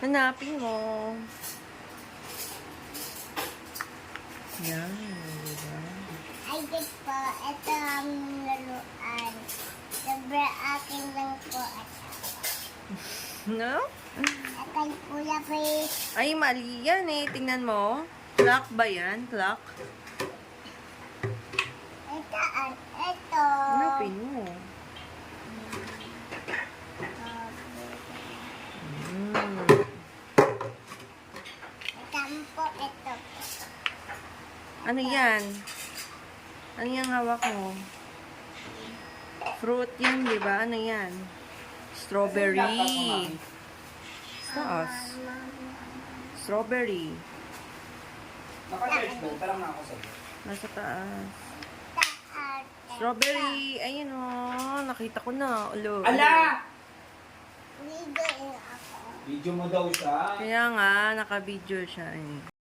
Hanapin mo. Yan, diba? Ay, di po. Ito ang laruan. Sabi akin lang po. No? Kay Kuya Pay. Ay, mali yan eh. Tingnan mo. Clock ba yan? Clock? Ito. Ito. Hanapin mo. Ito po. Ito. Ano yan? Ano yung hawak mo? Fruit yan, di ba? Ano yan? Strawberry. Taas. Strawberry. Naka-charge ba? Parang na ako sa'yo. Nasa taas. Taas. Strawberry. Ayun o. Nakita ko na. Ulo. Ala! Video ako. Video mo daw siya. Kaya nga, naka-video siya eh.